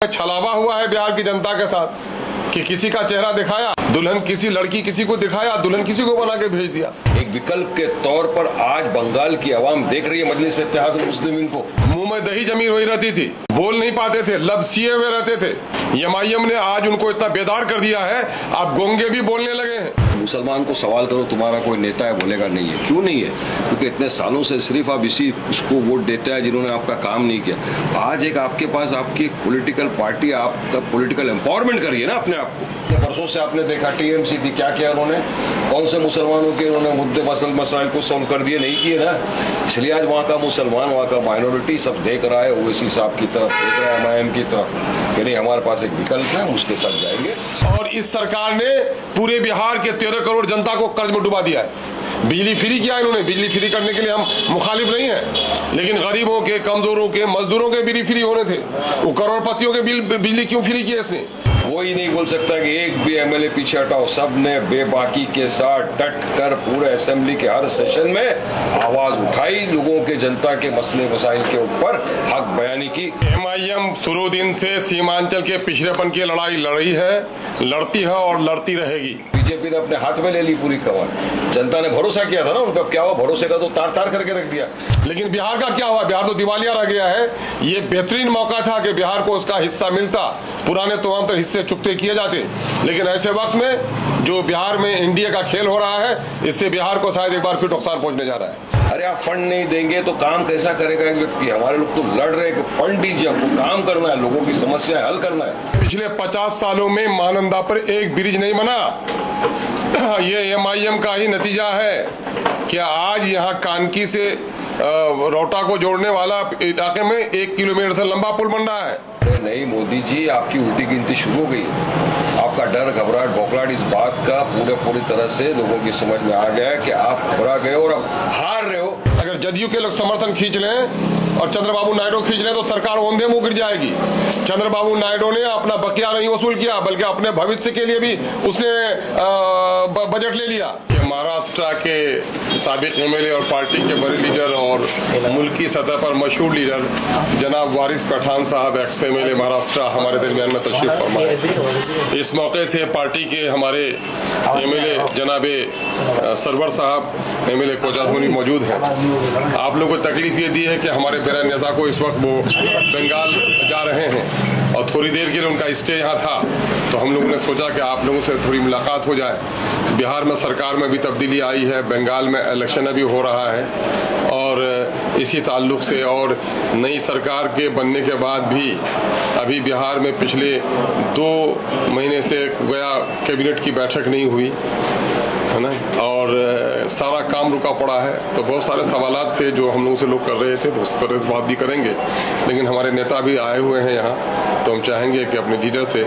छलावा हुआ है बिहार की जनता के साथ कि किसी का चेहरा दिखाया, दुल्हन किसी लड़की किसी को दिखाया, दुल्हन किसी को बना के भेज दिया। एक विकल्प के तौर पर आज बंगाल की आवाम देख रही है मजलिस इत्तेहादुल मुस्लिमीन को। मुंह में दही जमी हुई रहती थी, बोल नहीं पाते थे, लबसिए हुए रहते थे। एमआईएम ने आज उनको इतना बेदार कर दिया है, अब गोंगे भी बोलने लगे हैं। मुसलमान को सवाल करो तुम्हारा कोई नेता है, बोलेगा नहीं है। क्यों नहीं है? क्योंकि इतने सालों से सिर्फ आप इसी उसको वोट देते हैं जिन्होंने आपका काम नहीं किया। आज एक आपके पास आपकी एक पॉलिटिकल पार्टी आपका पॉलिटिकल एम्पावरमेंट करी है ना अपने आप को। परसों से आपने देखा टीएमसी थी, क्या किया उन्होंने, कौन से मुसलमानों के उन्होंने मुद्दे मसाइल को सॉल्व कर दिए, नहीं किए ना। इसलिए आज वहाँ का मुसलमान, वहाँ का माइनॉरिटी सब देख रहा है ओवैसी साहब की तरफ, देख रहा है एमआईएम की तरफ, यानी हमारे पास एक विकल्प है, उसके साथ जाएंगे। और इस सरकार ने पूरे बिहार के 13 करोड़ जनता को कर्ज में डुबा दिया है। बिजली फ्री किया इन्होंने, बिजली फ्री करने के लिए हम मुखालिफ नहीं है, लेकिन गरीबों के, कमजोरों के, मजदूरों के बिजली फ्री होने थे। वो करोड़पतियों के बिजली क्यों फ्री किया इसने? कोई नहीं बोल सकता कि एक भी एमएलए पीछे हटाओ। सब ने बेबाकी के साथ डट कर पूरे असेंबली के हर सेशन में आवाज उठाई, लोगों के, जनता के मसले मसाइल के ऊपर हक बयानी की। एमआईएम शुरू दिन से सीमांचल के पिछड़ेपन की लड़ाई लड़ी है, लड़ती है और लड़ती रहेगी। बीजेपी ने अपने हाथ में ले ली पूरी कमान। जनता ने भरोसा किया था ना उन पर, क्या हुआ? भरोसे का तो तार तार करके रख दिया। लेकिन बिहार का क्या हुआ? बिहार तो दिवालिया रह गया है। ये बेहतरीन मौका था कि बिहार को उसका हिस्सा मिलता, पुराने तमाम हिस्से चुकते किए जाते। लेकिन ऐसे वक्त में जो बिहार में इंडिया का खेल हो रहा है, इससे बिहार को शायद एक बार फिर नुकसान पहुंचने जा रहा है। अरे आप फंड नहीं देंगे तो काम कैसा करेगा एक व्यक्ति? हमारे लोग तो लड़ रहे हैं कि फंड दीजिए, हमको काम करना है, लोगों की समस्या हल करना है। पिछले 50 सालों में महानंदा पर एक ब्रिज नहीं बना। ये एमआईएम का ही नतीजा है कि आज यहाँ कानकी से रोहटा को जोड़ने वाला इलाके में 1 किलोमीटर से लंबा पुल बन रहा है। नहीं मोदी जी, आपकी उल्टी गिनती शुरू हो गई। आपका डर, घबराहट, बौखलाहट इस बात का पूरी तरह से लोगों की समझ में आ गया है कि आप घबरा गए और अब हार रहे हो। अगर जदयू के लोग समर्थन खींच लें और चंद्रबाबू नायडू खींच लें तो सरकार ओंधे मुंह गिर जाएगी। चंद्रबाबू नायडू ने अपना बकिया नहीं वसूल किया, बल्कि अपने भविष्य के लिए भी उसने बजट ले लिया। महाराष्ट्र के साबिक एमएलए और पार्टी के बड़े लीडर और मुल्की सतह पर मशहूर लीडर जनाब वारिस पठान साहब, एक्स एमएलए महाराष्ट्र, हमारे दरमियान में तशरीफ फरमाए। इस मौके से पार्टी के हमारे एमएलए जनाबे सरवर साहब, एमएलए कोचाधुनी मौजूद है। आप लोगों को तकलीफ ये दी है कि हमारे बड़े नेता को इस वक्त वो बंगाल जा रहे हैं और थोड़ी देर के लिए उनका स्टे यहाँ था, तो हम लोगों ने सोचा कि आप लोगों से थोड़ी मुलाकात हो जाए। बिहार में सरकार में भी तब्दीली आई है, बंगाल में इलेक्शन अभी हो रहा है और इसी ताल्लुक से और नई सरकार के बनने के बाद भी अभी बिहार में पिछले 2 महीने से गया कैबिनेट की बैठक नहीं हुई है ना, और सारा काम रुका पड़ा है। तो बहुत सारे सवालात थे जो हम लोगों से लोग कर रहे थे, तो उस तरह से बात भी करेंगे। लेकिन हमारे नेता भी आए हुए हैं यहाँ, तो हम चाहेंगे कि अपने लीडर से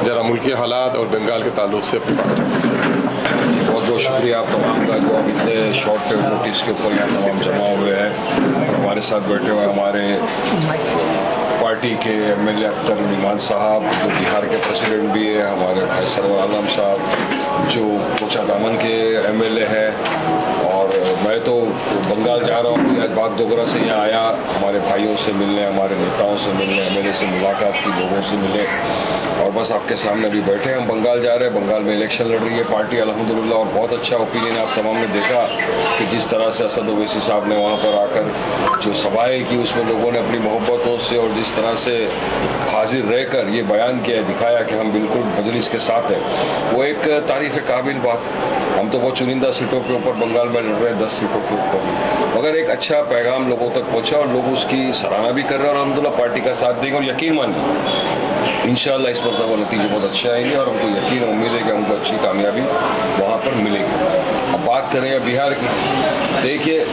जरा मुल्की हालात और बंगाल के ताल्लुक से अपनी बात रखें। बहुत बहुत शुक्रिया आप तमाम का, जो अब इतने शॉर्ट पे नोटिस के ऊपर यहाँ तमाम जमा हुए हैं और हमारे साथ बैठे हुए हमारे पार्टी के एमएलए अख्तर नुमान साहब, जो बिहार के प्रेसिडेंट भी है, हमारे भाई सरवर आलम साहब जो कोचाधामन के एमएलए हैं, और मैं तो बंगाल जा रहा हूँ। आज बागडोगरा से यहाँ आया हमारे भाइयों से मिलने, हमारे नेताओं से मिलने, एमएलए से मुलाकात की, लोगों से मिले और बस आपके सामने अभी बैठे हम बंगाल जा रहे हैं। बंगाल में इलेक्शन लड़ रही है पार्टी अल्हम्दुलिल्लाह, और बहुत अच्छा ओपिनियन आप तमाम ने देखा कि जिस तरह से असद ओवैसी साहब ने वहाँ पर आकर जो सभाएं की, उसमें लोगों ने अपनी मोहब्बतों से और जिस तरह से हाजिर रहकर ये बयान किया, दिखाया कि हम बिल्कुल मजलिस के साथ हैं, वो एक तारीफ काबिल बात है। हम तो बहुत चुनिंदा सीटों के ऊपर बंगाल में लड़ रहे हैं, 10 सीटों के ऊपर, मगर एक अच्छा पैगाम लोगों तक पहुँचा और लोग उसकी सराहना भी कर रहे हैं और अल्हम्दुलिल्लाह पार्टी का साथ देंगे। और यकीन मानिए इंशाअल्लाह इस मरतबा नतीजे बहुत अच्छे आएंगे और हमको यकीन और उम्मीद है कि हमको अच्छी कामयाबी वहाँ पर मिलेगी। अब बात करें बिहार की, देखिए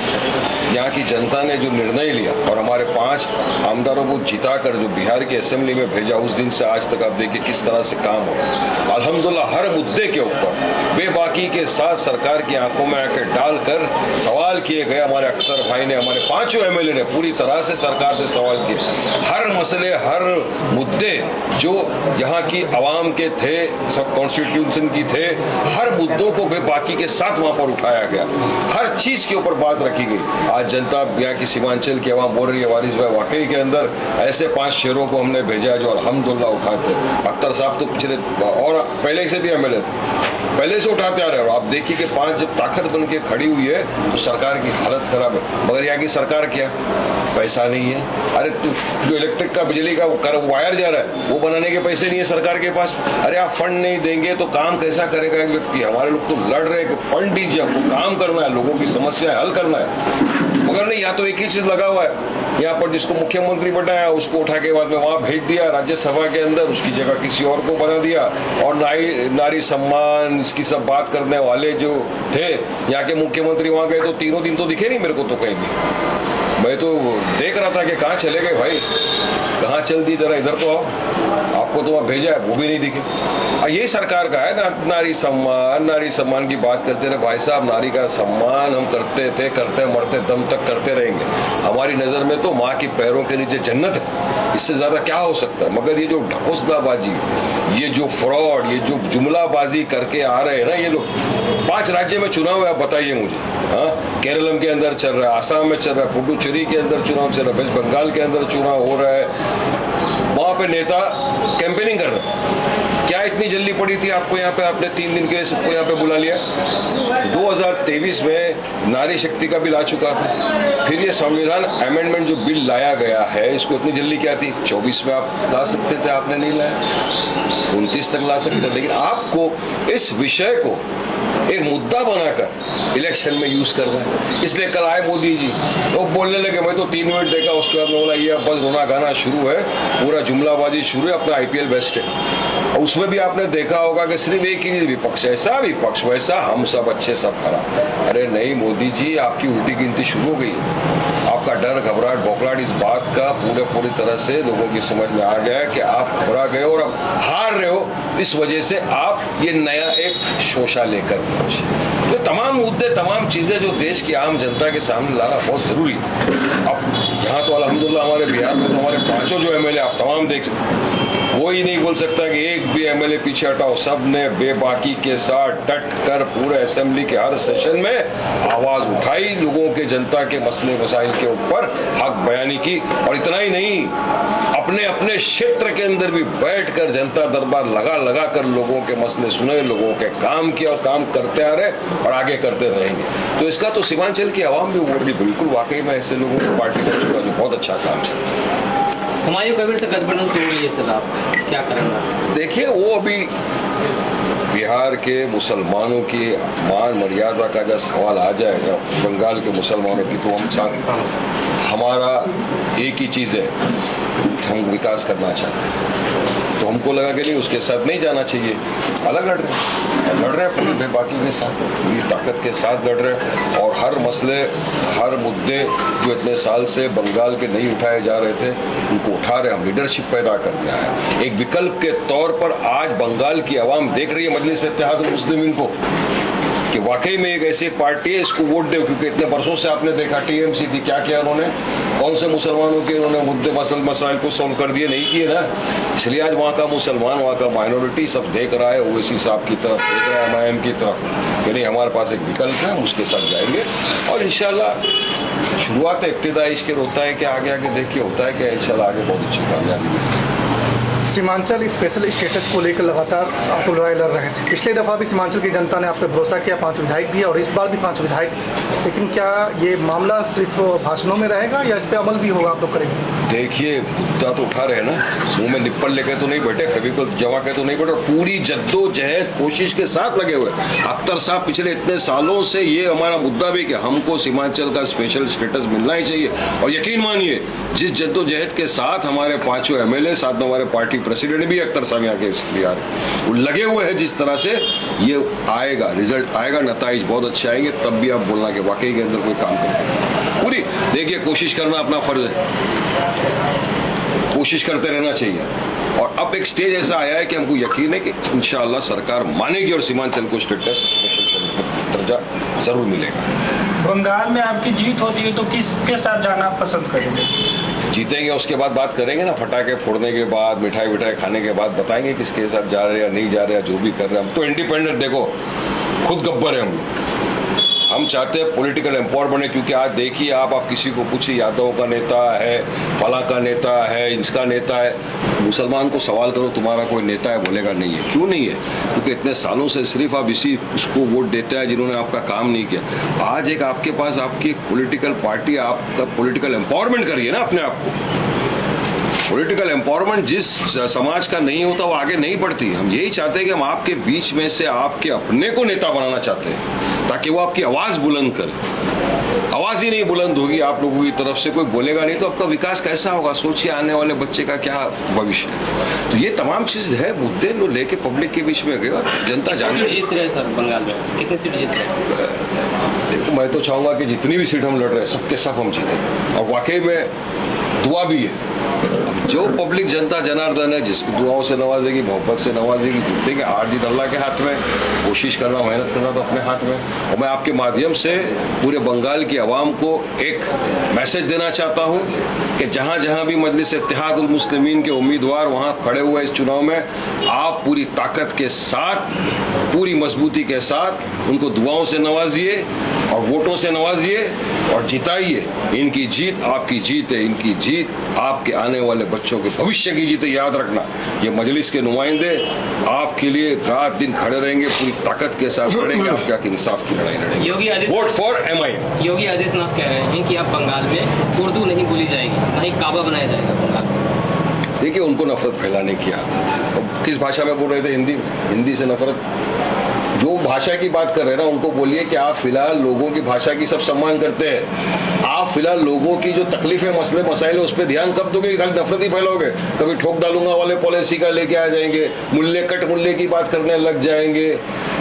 यहाँ की जनता ने जो निर्णय लिया और हमारे 5 आमदारों को जिताकर जो बिहार की असेंबली में भेजा, उस दिन से आज तक आप देखिए किस तरह से काम हो। अल्हम्दुलिल्लाह हर मुद्दे के ऊपर बेबाकी के साथ सरकार की आंखों में आकर डालकर सवाल किए गए। हमारे अख्तर भाई ने, हमारे 5 एमएलए ने पूरी तरह से सरकार से सवाल किए। हर मसले, हर मुद्दे जो यहाँ की आवाम के थे, सब कॉन्स्टिट्यूशन की थे, हर मुद्दों को बेबाकी के साथ वहाँ वहां पर उठाया गया, हर चीज के ऊपर बात रखी गई। आज जनता यहाँ की सीमांचल की आवाम बोल रही है वारिस भाई वाकई के अंदर ऐसे 5 शेरों को हमने भेजा जो अल्हम्दुलिल्लाह उठाते। अख्तर साहब तो पिछले और पहले से भी एमएलए थे, पहले से उठाते आ रहे हैं। आप देखिए कि 5 जब ताकत बन के खड़ी हुई है तो सरकार की हालत खराब है। मगर यहाँ की सरकार क्या, पैसा नहीं है। अरे जो इलेक्ट्रिक का बिजली का वायर जा रहा है वो बनाने के पैसे नहीं है सरकार के पास। अरे आप फंड नहीं देंगे तो काम कैसा करेगा एक व्यक्ति। हमारे लोग तो लड़ रहे हैं कि फंड दीजिए, आपको काम करना है, लोगों की समस्या हल करना है। मगर नहीं, यहाँ तो एक ही चीज लगा हुआ है, यहाँ पर जिसको मुख्यमंत्री बनाया उसको उठा के बाद में वहां भेज दिया राज्यसभा के अंदर, उसकी जगह किसी और को बना दिया। और नारी सम्मान इसकी सब बात करने वाले जो थे यहाँ के मुख्यमंत्री वहां गए तो तीनों दिन तो दिखे नहीं मेरे को तो कहीं भी। मैं तो देख रहा था कि कहाँ चले गए भाई, कहाँ चल दी, जरा इधर तो आओ, आपको तो वहां भेजा है वो भी नहीं दिखे। ये सरकार का है ना, नारी सम्मान की बात करते रहे भाई साहब। नारी का सम्मान हम करते थे, करते मरते दम तक करते रहेंगे। हमारी नजर में तो माँ की पैरों के नीचे जन्नत है, इससे ज्यादा क्या हो सकता है। मगर ये जो ढकोसलाबाजी, ये जो फ्रॉड, ये जो जुमलाबाजी करके आ रहे हैं ना ये लोग। 5 राज्य में चुनाव है, आप बताइए मुझे। हाँ, केरलम के अंदर चल रहा है, आसाम में चल रहा है, पुडुचेरी के अंदर चुनाव चल रहा है, वेस्ट बंगाल के अंदर चुनाव हो रहा है। वहां पे नेता कैंपेनिंग कर रहे हैं। क्या इतनी जल्दी पड़ी थी आपको यहाँ पे, आपने 3 दिन के लिए सबको यहाँ पे बुला लिया। 2023 में नारी शक्ति का बिल आ चुका था, फिर ये संविधान अमेंडमेंट जो बिल लाया गया है इसको इतनी जल्दी क्या थी। 24 में आप ला सकते थे, आपने नहीं लाया। 29 तक ला सकते थे, लेकिन आपको इस विषय को एक मुद्दा बनाकर इलेक्शन में यूज कर रहे हैं। इसलिए कल आए मोदी जी, वो बोलने लगे, मैं तो 3 मिनट देखा, उसके बाद बोला ये बस रोना गाना शुरू है, पूरा जुमलाबाजी शुरू है, अपना IPL बेस्ट है। और उसमें भी आपने देखा होगा कि सिर्फ एक ही विपक्ष ऐसा, विपक्ष वैसा, हम सब अच्छे सब खराब। अरे नहीं मोदी जी, आपकी उल्टी गिनती शुरू हो गई है। आपका डर, घबराहट, बौखलाहट इस बात का पूरी तरह से लोगों की समझ में आ गया है कि आप घबरा गए और अब हार रहे हो। इस वजह से आप ये नया एक शोषा लेकर पहुंचे। तो तमाम मुद्दे, तमाम चीजें जो देश की आम जनता के सामने लाना बहुत जरूरी है। अब यहाँ तो अल्हम्दुलिल्लाह हमारे बिहार में तो हमारे 5 जो MLA आप तमाम देख सकते, कोई नहीं बोल सकता कि एक भी MLA पीछे हटाओ। सब ने बेबाकी के साथ डट कर पूरे असेंबली के हर सेशन में आवाज उठाई, लोगों के, जनता के मसले मसाइल के ऊपर हक बयानी की। और इतना ही नहीं, अपने अपने क्षेत्र के अंदर भी बैठकर जनता दरबार लगा कर लोगों के मसले सुने, लोगों के काम किया और काम करते आ रहे और आगे करते रहेंगे। तो इसका तो सीमांचल की आवाम भी बोल रही, बिल्कुल वाकई में ऐसे लोगों को पार्टी का जो बहुत अच्छा काम चल। हुमायूं कबीर से गठबंधन तोड़ रही है, आप क्या करेंगे? देखिए, वो अभी बिहार के मुसलमानों की मान मर्यादा का जब सवाल आ जाएगा, बंगाल के मुसलमानों की, तो हमारा एक ही चीज़ है, हम विकास करना चाहते हैं। तो हमको लगा कि नहीं, उसके साथ नहीं जाना चाहिए, अलग लड़ रहे हैं पूरी बेबाकी के साथ, पूरी ताकत के साथ लड़ रहे हैं। और हर मसले, हर मुद्दे जो इतने साल से बंगाल के नहीं उठाए जा रहे थे उनको उठा रहे। हम लीडरशिप पैदा करने आए। एक विकल्प के तौर पर आज बंगाल की आवाम देख रही है मजलिस इत्तेहादुल मुस्लिमीन को कि वाकई में एक ऐसी पार्टी है, इसको वोट दो। क्योंकि इतने वर्षों से आपने देखा TMC थी, क्या किया उन्होंने, कौन से मुसलमानों के उन्होंने मुद्दे मसाइल को सॉल्व कर दिए, नहीं किए ना। इसलिए आज वहाँ का मुसलमान, वहाँ का माइनॉरिटी सब देख रहा है ओवैसी साहब की तरफ, देख रहा है MIM की तरफ कि नहीं, हमारे पास एक विकल्प है, हम उसके साथ जाएंगे। और इंशाल्लाह शुरुआत इब्तिदा इसके होता है कि आगे देखिए होता है कि इंशाल्लाह आगे बहुत अच्छी कामयाबी मिलती है। सीमांचल स्पेशल स्टेटस को लेकर लगातार आप लड़ाई लड़ रहे थे। पिछले दफ़ा भी सीमांचल की जनता ने आप पर भरोसा किया, 5 विधायक दिए और इस बार भी 5 विधायक। लेकिन क्या ये मामला सिर्फ भाषणों में रहेगा या इस पर अमल भी होगा, आप लोग करेंगे? देखिए, मुद्दा तो उठा रहे हैं ना, मुंह में निप्पल लेके तो नहीं बैठे, फेविकोल जमा के तो नहीं बैठे, पूरी जद्दोजहद कोशिश के साथ लगे हुए। अख्तर साहब पिछले इतने सालों से ये हमारा मुद्दा भी कि हमको सीमांचल का स्पेशल स्टेटस मिलना ही चाहिए। और यकीन मानिए, जिस जद्दोजहद के साथ हमारे 5 MLA, साथ में हमारे पार्टी प्रेसिडेंट भी अख्तर साहब यहाँ के बिहार वो लगे हुए हैं, जिस तरह से ये आएगा, रिजल्ट आएगा, नताइज बहुत अच्छे आएंगे, तब भी आप बोलना कि वाकई के अंदर कोई काम करेगा। पूरी देखिए, कोशिश करना अपना फर्ज है, कोशिश करते रहना चाहिए। और अब एक स्टेज ऐसा आया है कि हमको यकीन है कि इंशाअल्लाह सरकार मानेगी और सीमांचल को स्टेटस स्पेशल दर्जा जरूर मिलेगा। बंगाल में आपकी जीत होती है तो किसके साथ जाना आप पसंद करेंगे? जीतेंगे उसके बाद बात करेंगे ना, फटाके फोड़ने के बाद, मिठाई खाने के बाद बताएंगे किसके साथ जा रहे हैं या नहीं जा रहे हैं, जो भी कर रहे हैं। हम तो इंडिपेंडेंट, देखो खुद गब्बर है हम, हम चाहते हैं पॉलिटिकल एम्पावरमेंट, क्योंकि आज देखिए आप किसी को पूछिए, यादव का नेता है, फला का नेता है, इसका नेता है, मुसलमान को सवाल करो तुम्हारा कोई नेता है, बोलेगा नहीं है। क्यों नहीं है? क्योंकि इतने सालों से सिर्फ आप इसी उसको वोट देते हैं जिन्होंने आपका काम नहीं किया। आज एक आपके पास आपकी एक पॉलिटिकल पार्टी, आपका पॉलिटिकल एम्पावरमेंट करिए ना अपने आप को। पॉलिटिकल एम्पावरमेंट जिस समाज का नहीं होता वो आगे नहीं बढ़ती। हम यही चाहते हैं कि हम आपके बीच में से आपके अपने को नेता बनाना चाहते हैं, ताकि वो आपकी आवाज बुलंद करे। आवाज ही नहीं बुलंद होगी आप लोगों की तरफ से, कोई बोलेगा नहीं तो आपका विकास कैसा होगा? सोचिए आने वाले बच्चे का क्या भविष्य है। तो ये तमाम चीज है, मुद्दे लो लेके पब्लिक के बीच में गए और जनता जानती जीत रहे सर बंगाल में, कितने सीट जीत रहे? देखो मैं तो चाहूंगा कि जितनी भी सीट हम लड़ रहे हैं सबके सब हम जीते, और वाकई में दुआ भी है। जो पब्लिक जनता जनार्दन है जिसको दुआओं से नवाजेगी, मोहब्बत से नवाजेगी, जीतेंगे। हार जीत अल्लाह के हाथ में, कोशिश करना, मेहनत करना तो अपने हाथ में। और मैं आपके माध्यम से पूरे बंगाल की आवाम को एक मैसेज देना चाहता हूं कि जहां जहां भी मजलिस इत्तेहादुल मुस्लिमीन के उम्मीदवार वहां खड़े हुए इस चुनाव में, आप पूरी ताकत के साथ, पूरी मजबूती के साथ उनको दुआओं से नवाजिए और वोटों से नवाजिए और जिताइए। इनकी जीत आपकी जीत है, इनकी जीत आपके आने वाले बच्चों के भविष्य की जीत है। याद रखना, ये मजलिस के नुमाइंदे आपके लिए रात दिन खड़े रहेंगे, पूरी ताकत के साथ लड़ेंगे, आपके हक इंसाफ की लड़ाई लड़ेंगे। योगी vote for MIM। Yogi Adityanath कह रहे हैं कि अब बंगाल में उर्दू नहीं बोली जाएगी, नहीं काबा बनाया जाएगा बंगाल में। देखिए उनको नफरत फैलाने की आदत है। अब किस भाषा में बोल रहे थे? हिंदी। हिंदी से नफरत, जो भाषा की बात कर रहे हैं ना उनको बोलिए कि आप फिलहाल लोगों की भाषा की सब सम्मान करते हैं, आप फिलहाल लोगों की जो तकलीफें, मसले मसाइल है उस पर ध्यान कब दोगे? खाली नफरत ही फैलाओगे। कभी ठोक डालूंगा वाले पॉलिसी का लेके आ जाएंगे, मूल्य कट मूल्य की बात करने लग जाएंगे,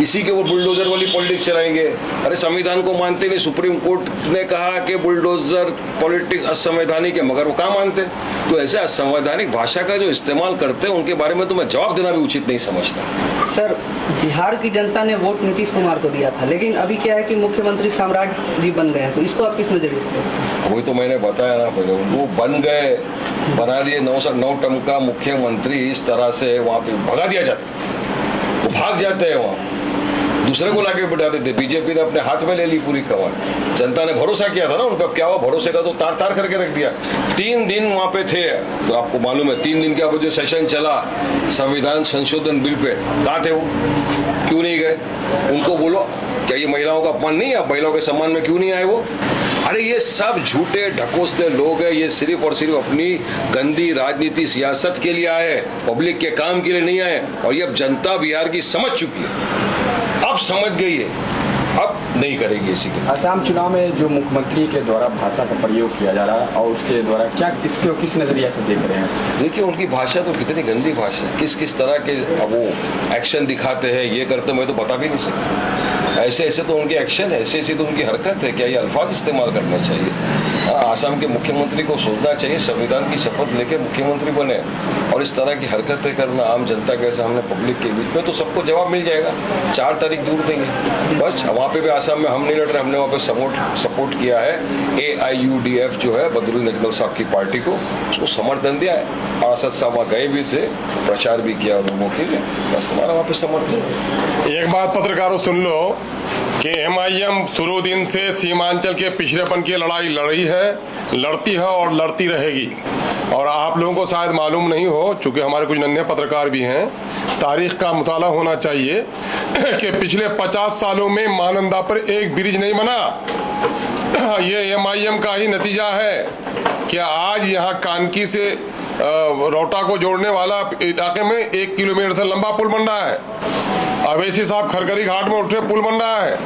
इसी के वो बुलडोजर वाली पॉलिटिक्स चलाएंगे। अरे संविधान को मानते नहीं, सुप्रीम कोर्ट ने कहा कि बुलडोजर पॉलिटिक्स असंवैधानिक है, मगर वो कहाँ मानते? तो ऐसे असंवैधानिक भाषा का जो इस्तेमाल करते हैं उनके बारे में तो मैं जवाब देना भी उचित नहीं समझता। सर, बिहार की जनता ने वोट नीतीश कुमार को दिया था, लेकिन अभी क्या है कि मुख्यमंत्री सम्राट जी बन गए हैं, तो इसको आप किस नजरिए से? वही तो मैंने बताया ना पहले, वो बन गए, बना दिए 9 टर्म का मुख्यमंत्री। इस तरह से वहां पे भगा दिया जाता, वो भाग जाते हैं वहां, दूसरे को लाके बिठा देते। बीजेपी ने अपने हाथ में ले ली पूरी कमान। जनता ने भरोसा किया था ना उन पर, क्या हुआ? भरोसे का तो तार तार करके रख दिया। 3 दिन वहां पे थे, तो आपको मालूम है 3 दिन का जो सेशन चला संविधान संशोधन बिल पे, कहाँ थे वो? क्यों नहीं गए? उनको बोलो, क्या ये महिलाओं का अपमान नहीं है? महिलाओं के सम्मान में क्यों नहीं आए वो? अरे ये सब झूठे ढकोसले लोग हैं, ये सिर्फ और सिर्फ अपनी गंदी राजनीति सियासत के लिए आए, पब्लिक के काम के लिए नहीं आए। और ये अब जनता बिहार की समझ चुकी है, अब समझ गई है, अब नहीं करेगी इसी के। असम चुनाव में जो मुख्यमंत्री के द्वारा भाषा का प्रयोग किया जा रहा है और उसके द्वारा क्या इसको किस नजरिए से देख रहे हैं? देखिए उनकी भाषा तो कितनी गंदी भाषा है, किस किस तरह के वो एक्शन दिखाते हैं, ये करते मैं तो बता भी नहीं सकता। ऐसे ऐसे तो उनके एक्शन है, ऐसे ऐसी तो उनकी हरकत है, क्या ये अल्फाज इस्तेमाल करने चाहिए? आसाम के मुख्यमंत्री को सोचना चाहिए, संविधान की शपथ लेके मुख्यमंत्री बने, और इस तरह की हरकतें करना आम जनता के सामने पब्लिक के बीच में, तो सबको जवाब मिल जाएगा। 4 तारीख दूर देंगे बस। वहाँ पे भी आसाम में हम नहीं लड़ रहे, हमने वहाँ पे सपोर्ट किया है AIUDF जो है बदरुद्दीन अजमल साहब की पार्टी को, उसको समर्थन दिया है। और असद साहब वहाँ गए भी थे, प्रचार भी किया लोगों के लिए, बस हमारा वहाँ पे समर्थन। एक बात पत्रकारों सुन लो कि MIM शुरू दिन से सीमांचल के पिछड़ेपन की लड़ाई लड़ी है, लड़ती है और लड़ती रहेगी। और आप लोगों को शायद मालूम नहीं हो, चूंकि हमारे कुछ नन्हे पत्रकार भी हैं, तारीख का मुताला होना चाहिए कि पिछले 50 सालों में महानंदा पर एक ब्रिज नहीं बना। ये MIM का ही नतीजा है कि आज यहाँ कानकी से रोहटा को जोड़ने वाला इलाके में 1 किलोमीटर से लंबा पुल बन रहा है। अवैसी साहब खरखरी घाट में उठे पुल बन रहा है।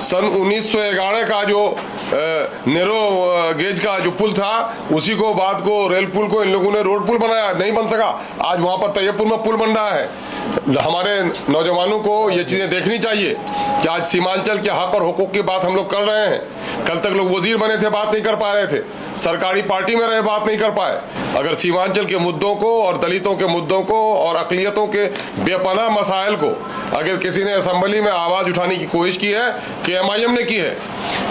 सन 1911 का जो नेरो गेज का जो पुल था, उसी को बाद को रेल पुल को इन लोगों ने रोड पुल बनाया, नहीं बन सका। आज वहां पर तैयबपुर में पुल बन रहा है। हमारे नौजवानों को ये चीजें देखनी चाहिए कि आज सीमांचल के हक और हुकूक की बात हम लोग कर रहे हैं। कल तक लोग वजीर बने थे, बात नहीं कर पा रहे थे, सरकारी पार्टी में रहे, बात नहीं कर पाए। अगर सीमांचल के मुद्दों को और दलितों के मुद्दों को और अकलियतों के बेपनाह मसाइल को अगर किसी ने असेंबली में आवाज उठाने की कोशिश की है कि MIM ने की है।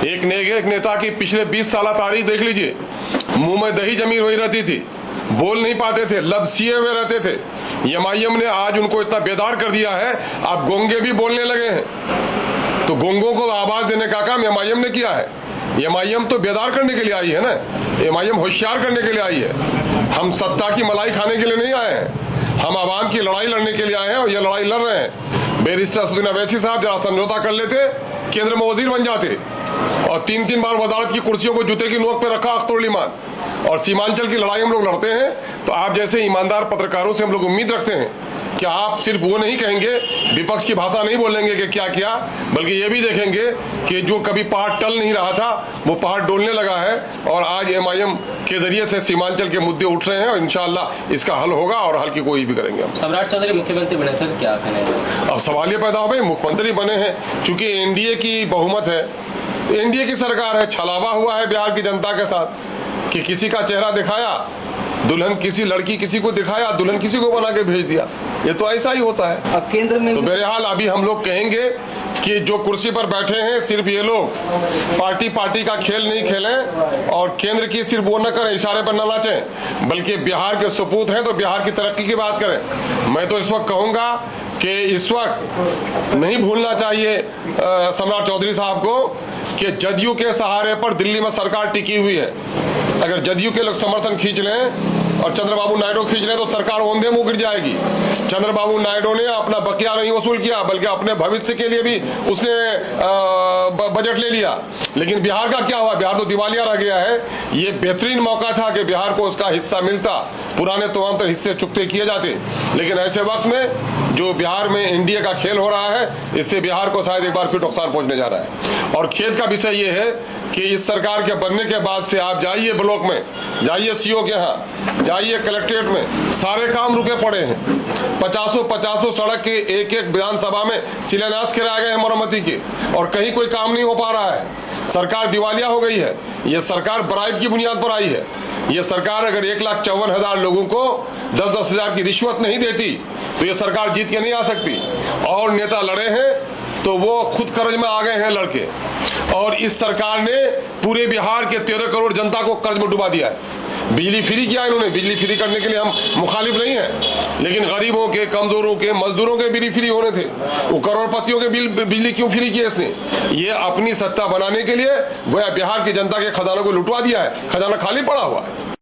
एक नेता की पिछले 20 साल तारीख देख लीजिए, मुंह में दही जमी हुई रहती थी, बोल नहीं पाते थे, लफ्ज सिए हुए रहते थे। MIM ने आज उनको इतना बेदार कर दिया है, आप गोंगे भी बोलने लगे हैं। तो गुंगों को आवाज देने का काम एमआईएम ने किया है। एमआईएम तो बेदार करने के लिए आई है ना, एमआईएम होशियार करने के लिए आई है। हम सत्ता की मलाई खाने के लिए नहीं आए हैं, हम आवाम की लड़ाई लड़ने के लिए आए हैं और ये लड़ाई लड़ रहे हैं। बैरिस्टर असदुद्दीन अवैसी साहब जरा समझौता कर लेते, केंद्र में वजीर बन जाते और 3-3 बार वजारत की कुर्सियों को जूते की नोक पे रखा अख्तरुल ईमान। और सीमांचल की लड़ाई हम लोग लड़ते हैं, तो आप जैसे ईमानदार पत्रकारों से हम लोग उम्मीद रखते हैं कि आप सिर्फ वो नहीं कहेंगे, विपक्ष की भाषा नहीं बोलेंगे कि क्या किया, बल्कि ये भी देखेंगे कि जो कभी पहाड़ टल नहीं रहा था वो पहाड़ डोलने लगा है और आज एमआईएम के जरिए से सीमांचल के मुद्दे उठ रहे हैं और इंशाअल्लाह इसका हल होगा और हल की कोशिश भी करेंगे हम। सम्राट चौधरी मुख्यमंत्री बने सर, क्या कहना है? अब सवाल ये पैदा हो भाई, मुख्यमंत्री बने हैं, चूंकि एनडीए की बहुमत है, एनडीए की सरकार है, छलावा हुआ है बिहार की जनता के साथ कि किसी का चेहरा दिखाया, दुल्हन किसी लड़की किसी को दिखाया, दुल्हन किसी को बना के भेज दिया। ये तो ऐसा ही होता है। अब केंद्र में तो बहरहाल अभी हम लोग कहेंगे कि जो कुर्सी पर बैठे हैं सिर्फ ये लोग पार्टी का खेल नहीं खेलें और केंद्र की सिर्फ वो न करें, इशारे पर न नाचें, बल्कि बिहार के सपूत हैं तो बिहार की तरक्की की बात करें। मैं तो इस वक्त कहूंगा कि इस वक्त नहीं भूलना चाहिए सम्राट चौधरी साहब को कि जदयू के सहारे पर दिल्ली में सरकार टिकी हुई है। अगर जदयू के लोग समर्थन खींच लें और चंद्रबाबू नायडू खींच लें तो सरकार औंधे मुंह गिर जाएगी। चंद्रबाबू नायडू ने अपना बकिया नहीं वसूल किया, बल्कि अपने भविष्य के लिए भी उसने बजट ले लिया। लेकिन बिहार का क्या हुआ? बिहार तो दिवालिया रह गया है। ये बेहतरीन मौका था कि बिहार को उसका हिस्सा मिलता, पुराने तमाम हिस्से चुकते किए जाते। लेकिन ऐसे वक्त में जो बिहार में एनडीए का खेल हो रहा है, इससे बिहार को शायद एक बार फिर नुकसान पहुंचने जा रहा है। और खेद का विषय ये है कि इस सरकार के बनने के बाद से आप जाइए ब्लॉक में, जाइए सीओ के यहाँ, जाइए कलेक्ट्रेट में, सारे काम रुके पड़े हैं। 50 सड़क के एक विधानसभा में शिलान्यास कराए गए हैं मरम्मती के, और कहीं कोई काम नहीं हो पा रहा है। सरकार दिवालिया हो गई है। ये सरकार ब्राइब की बुनियाद पर आई है। ये सरकार अगर 1,54,000 लोगों को 10-10 हजार की रिश्वत नहीं देती तो ये सरकार जीत के नहीं आ सकती। और नेता लड़े हैं तो वो खुद कर्ज में आ गए हैं लड़के, और इस सरकार ने पूरे बिहार के 13 करोड़ जनता को कर्ज में डुबा दिया है। बिजली फ्री किया इन्होंने। बिजली फ्री करने के लिए हम मुखालिफ नहीं है, लेकिन गरीबों के, कमजोरों के, मजदूरों के बिजली फ्री होने थे। वो करोड़पतियों के बिजली क्यों फ्री किए इसने? ये अपनी सत्ता बनाने के लिए गोया बिहार की जनता के खजानों को लुटवा दिया है। खजाना खाली पड़ा हुआ है।